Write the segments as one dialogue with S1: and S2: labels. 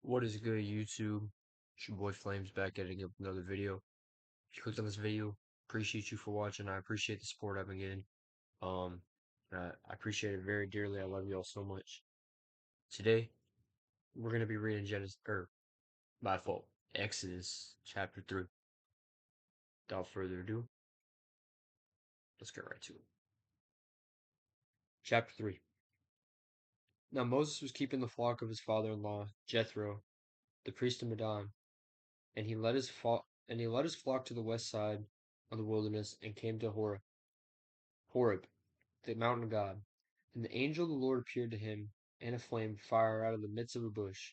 S1: What is good, YouTube? It's your boy Flames back at it again with another video. If you clicked on this video, appreciate you for watching. I appreciate the support I've been getting. Um, I appreciate it very dearly. I love you all so much. Today, we're gonna be reading Genesis, my fault, Exodus chapter 3. Without further ado, let's get right to it. Chapter 3. Now Moses was keeping the flock of his father-in-law, Jethro, the priest of Midian, and he led his flock to the west side of the wilderness and came to Horeb, the mountain of God. And the angel of the Lord appeared to him in a flame of fire out of the midst of a bush.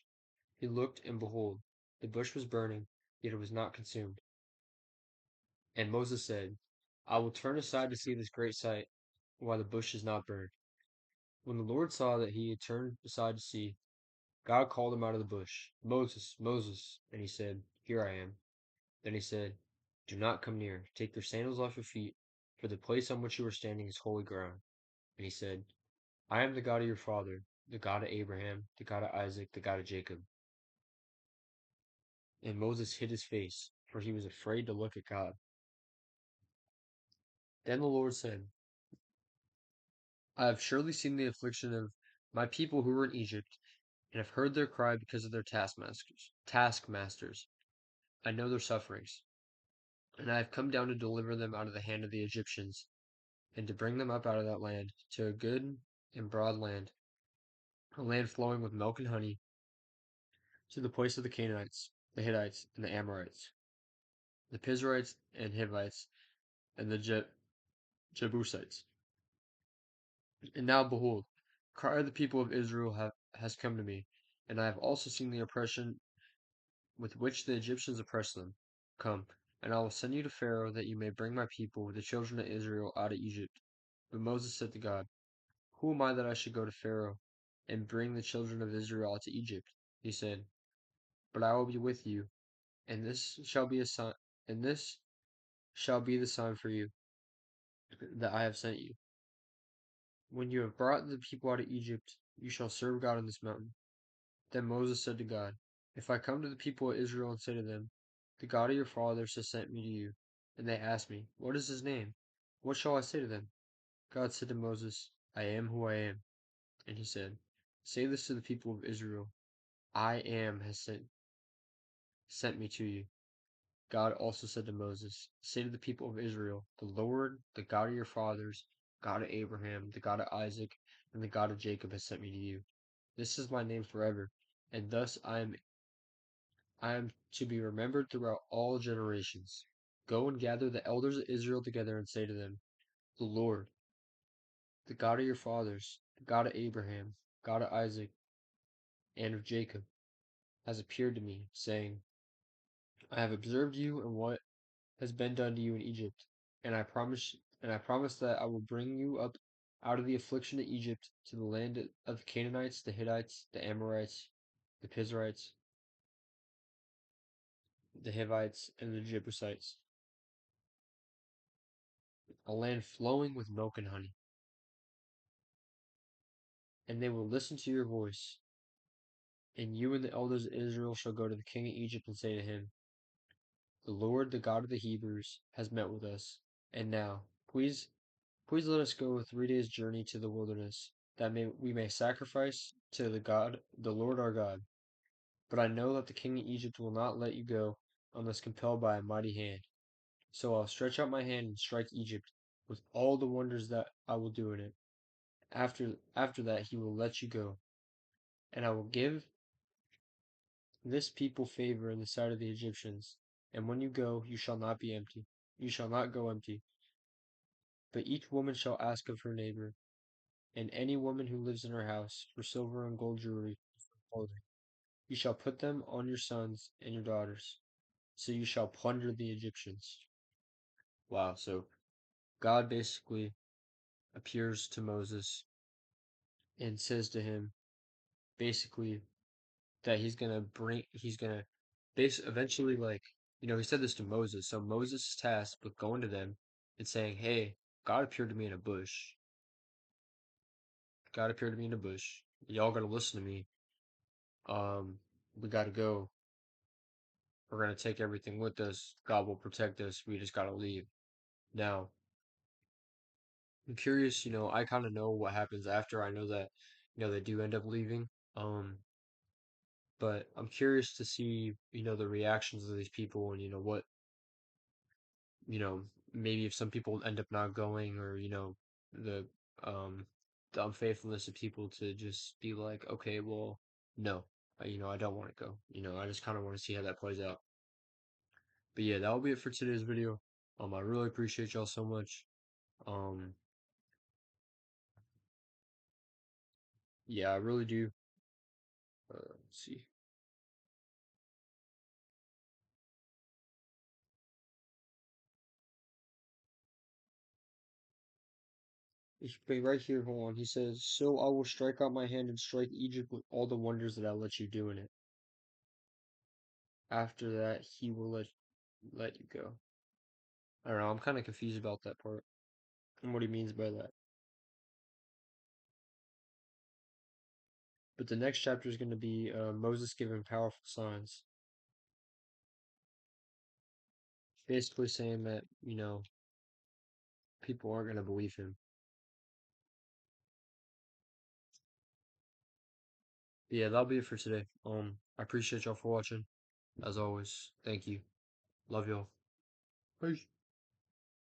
S1: He looked, and behold, the bush was burning, yet it was not consumed. And Moses said, I will turn aside to see this great sight, why the bush is not burned. When the Lord saw that he had turned aside to see, God called him out of the bush, Moses, Moses. And he said, Here I am. Then he said, Do not come near. Take your sandals off your feet, for the place on which you are standing is holy ground. And he said, I am the God of your father, the God of Abraham, the God of Isaac, the God of Jacob. And Moses hid his face, for he was afraid to look at God. Then the Lord said, I have surely seen the affliction of my people who are in Egypt, and have heard their cry because of their taskmasters. I know their sufferings, and I have come down to deliver them out of the hand of the Egyptians, and to bring them up out of that land to a good and broad land, a land flowing with milk and honey, to the place of the Canaanites, the Hittites, and the Amorites, the Pizrites and Hivites, and the Jebusites. And now behold, the cry of the people of Israel has come to me, and I have also seen the oppression with which the Egyptians oppress them. Come, and I will send you to Pharaoh, that you may bring my people, the children of Israel, out of Egypt. But Moses said to God, Who am I that I should go to Pharaoh, and bring the children of Israel out to Egypt? He said, But I will be with you, and this shall be a sign, and this shall be the sign for you, that I have sent you. When you have brought the people out of Egypt, you shall serve God on this mountain. Then Moses said to God, If I come to the people of Israel and say to them, The God of your fathers has sent me to you, and they ask me, What is his name? What shall I say to them? God said to Moses, I am who I am. And he said, Say this to the people of Israel, I am has sent me to you. God also said to Moses, Say to the people of Israel, The Lord, the God of your fathers, God of Abraham, the God of Isaac, and the God of Jacob has sent me to you. This is my name forever, and thus I am to be remembered throughout all generations. Go and gather the elders of Israel together and say to them, The Lord, the God of your fathers, the God of Abraham, God of Isaac, and of Jacob, has appeared to me, saying, I have observed you and what has been done to you in Egypt, and I promise that I will bring you up out of the affliction of Egypt to the land of the Canaanites, the Hittites, the Amorites, the Pizrites, the Hivites, and the Jebusites, a land flowing with milk and honey. And they will listen to your voice. And you and the elders of Israel shall go to the king of Egypt and say to him, The Lord, the God of the Hebrews, has met with us. And now, please let us go 3 days' journey to the wilderness, that we may sacrifice to the Lord our God. But I know that the king of Egypt will not let you go unless compelled by a mighty hand. So I'll stretch out my hand and strike Egypt with all the wonders that I will do in it. After that he will let you go, and I will give this people favor in the sight of the Egyptians. And when you go, you shall not be empty. You shall not go empty. But each woman shall ask of her neighbor, and any woman who lives in her house, for silver and gold jewelry, for clothing. You shall put them on your sons and your daughters. So you shall plunder the Egyptians. Wow, so God basically appears to Moses and says to him, basically, that he's gonna eventually, like, he said this to Moses. So Moses is tasked with going to them and saying, Hey, God appeared to me in a bush. God appeared to me in a bush. Y'all gotta listen to me. Um, we gotta go. We're gonna take everything with us. God will protect us. We just gotta leave. Now, I'm curious, I kind of know what happens after. I know that, they do end up leaving. But I'm curious to see, the reactions of these people and, what, you know, maybe if some people end up not going or, the um the unfaithfulness of people to just be like, okay, well, no, I don't want to go. I just kind of want to see how that plays out. But yeah, that will be it for today's video. I really appreciate y'all so much. Um, yeah, I really do. Let's see. Right here, hold on. He says, "So I will strike out my hand and strike Egypt with all the wonders that I let you do in it. After that, he will let you go." I don't know. I'm kind of confused about that part and what he means by that. But the next chapter is going to be Moses giving powerful signs, basically saying that people aren't going to believe him. But yeah, that'll be it for today. I appreciate y'all for watching. As always, thank you. Love y'all. Peace.